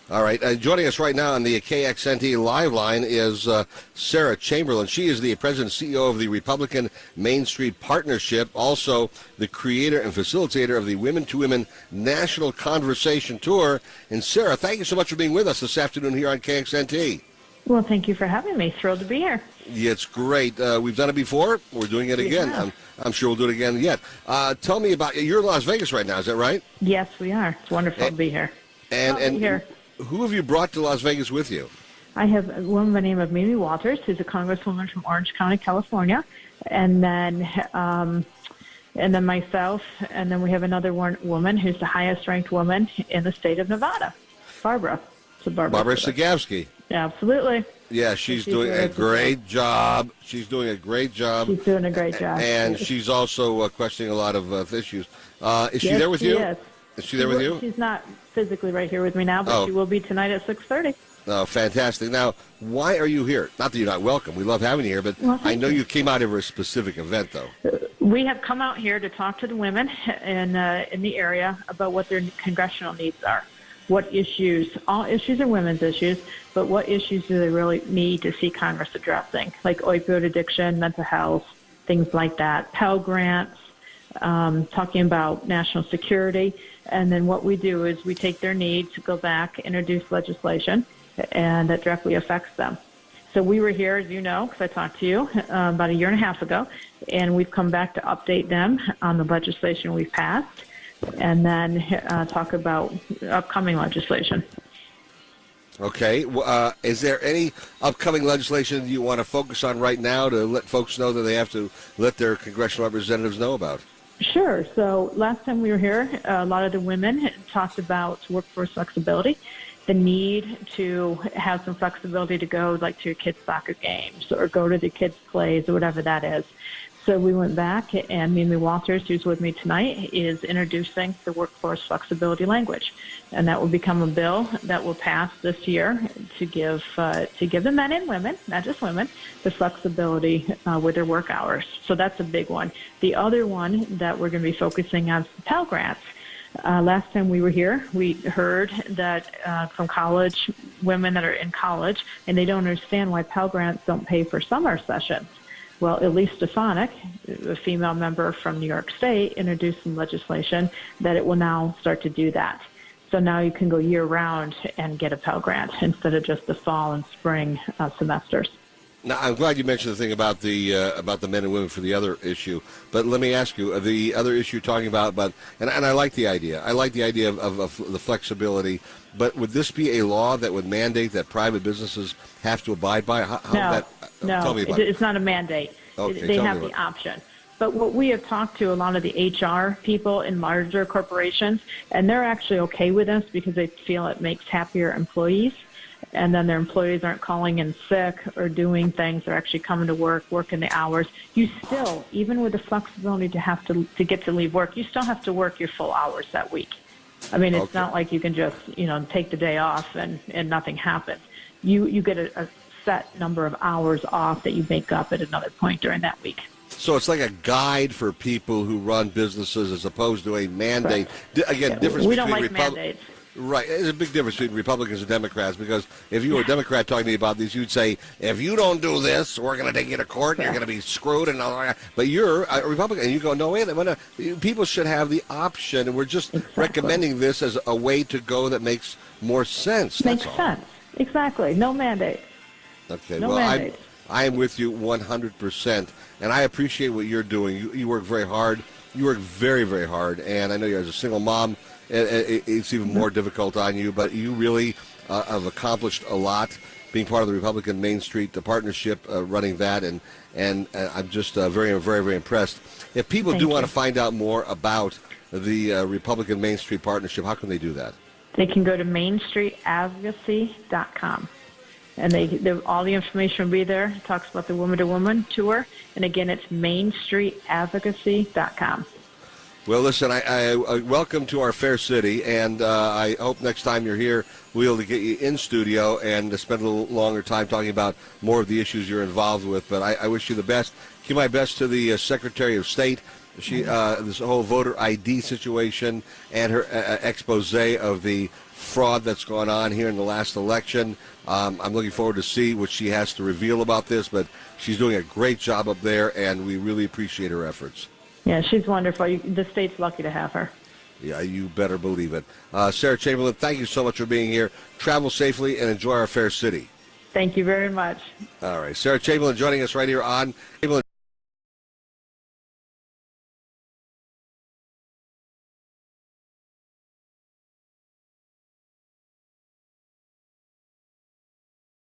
All right. Joining us right now on the KXNT live line is Sarah Chamberlain. She is the president and CEO of the Republican Main Street Partnership, also the creator and facilitator of the Women2Women National Conversation Tour. And Sarah, thank you so much for being with us this afternoon here on KXNT. Well, thank you for having me. Thrilled to be here. Yeah, it's great. We've done it before. We're doing it again. I'm sure we'll do it again yet. Tell me about, you're in Las Vegas right now, is that right? Yes, we are. It's wonderful to be here. And who have you brought to Las Vegas with you? I have a woman by the name of Mimi Walters, who's a congresswoman from Orange County, California, and then myself, and then we have another woman who's the highest-ranked woman in the state of Nevada, Barbara. So Barbara Sagavsky. Absolutely. Yeah, she's doing a great job. She's doing a great job. She's doing a great job. And she's also questioning a lot of issues. Is she there with you? Yes. Is she there with you? She's not physically right here with me now, but she will be tonight at 6:30. Oh, fantastic. Now, why are you here? Not that you're not welcome. We love having you here, but I know you came out of a specific event, though. We have come out here to talk to the women in the area about what their congressional needs are. What issues, all issues are women's issues, but what issues do they really need to see Congress addressing, like opioid addiction, mental health, things like that, Pell Grants, talking about national security. And then what we do is we take their needs, go back, introduce legislation, and that directly affects them. So we were here, as you know, because I talked to you about a year and a half ago, and we've come back to update them on the legislation we've passed, and then talk about upcoming legislation. Okay. Is there any upcoming legislation you want to focus on right now to let folks know that they have to let their congressional representatives know about? Sure. So last time we were here, a lot of the women talked about workforce flexibility, the need to have some flexibility to go like to your kids' soccer games or go to the kids' plays or whatever that is. So we went back, and Mimi Walters, who's with me tonight, is introducing the workforce flexibility language, and that will become a bill that will pass this year to give the men and women, not just women, the flexibility with their work hours. So that's a big one. The other one that we're going to be focusing on is Pell Grants. Last time we were here, we heard that from college women that are in college, and they don't understand why Pell Grants don't pay for summer sessions. Well, Elise Stefanik, a female member from New York State, introduced some legislation that it will now start to do that. So now you can go year-round and get a Pell Grant instead of just the fall and spring semesters. Now, I'm glad you mentioned the thing about the men and women for the other issue. But let me ask you, the other issue you're talking about, and I like the idea. I like the idea of the flexibility. But would this be a law that would mandate that private businesses have to abide by? No, tell me about it's not a mandate. Okay, they have the option. But what we have talked to a lot of the HR people in larger corporations, and they're actually okay with this because they feel it makes happier employees. And then their employees aren't calling in sick or doing things. They're actually coming to work, working the hours. You still, even with the flexibility to get to leave work, you still have to work your full hours that week. I mean, it's not like you can just, take the day off and nothing happens. You get a set number of hours off that you make up at another point during that week. So it's like a guide for people who run businesses as opposed to a mandate. Right. Again, difference we between don't like mandates. Right. There's a big difference between Republicans and Democrats because if you were a Democrat talking to me about these, you'd say, if you don't do this, we're going to take you to court, you're going to be screwed. And all that. But you're a Republican, and you go, no, wait, people should have the option, and we're just recommending this as a way to go that makes more sense. Makes sense. Exactly. No mandate. Okay. No mandate. I am with you 100%, and I appreciate what you're doing. You work very hard. You work very, very hard, and I know you're as a single mom, it's even more difficult on you, but you really have accomplished a lot being part of the Republican Main Street Partnership, running that, and I'm just very, very, very impressed. If people do want to find out more about the Republican Main Street Partnership, how can they do that? They can go to mainstreetadvocacy.com. And all the information will be there. It talks about the Women2Women Tour. And again, it's mainstreetadvocacy.com. Well, listen, I welcome to our fair city, and I hope next time you're here, we'll be able to get you in studio and to spend a little longer time talking about more of the issues you're involved with. But I wish you the best. Give my best to the Secretary of State. She this whole voter ID situation and her expose of the fraud that's gone on here in the last election. I'm looking forward to see what she has to reveal about this, but she's doing a great job up there, and we really appreciate her efforts. Yeah, she's wonderful. The state's lucky to have her. Yeah, you better believe it. Sarah Chamberlain, thank you so much for being here. Travel safely and enjoy our fair city. Thank you very much. All right. Sarah Chamberlain joining us right here on Chamberlain.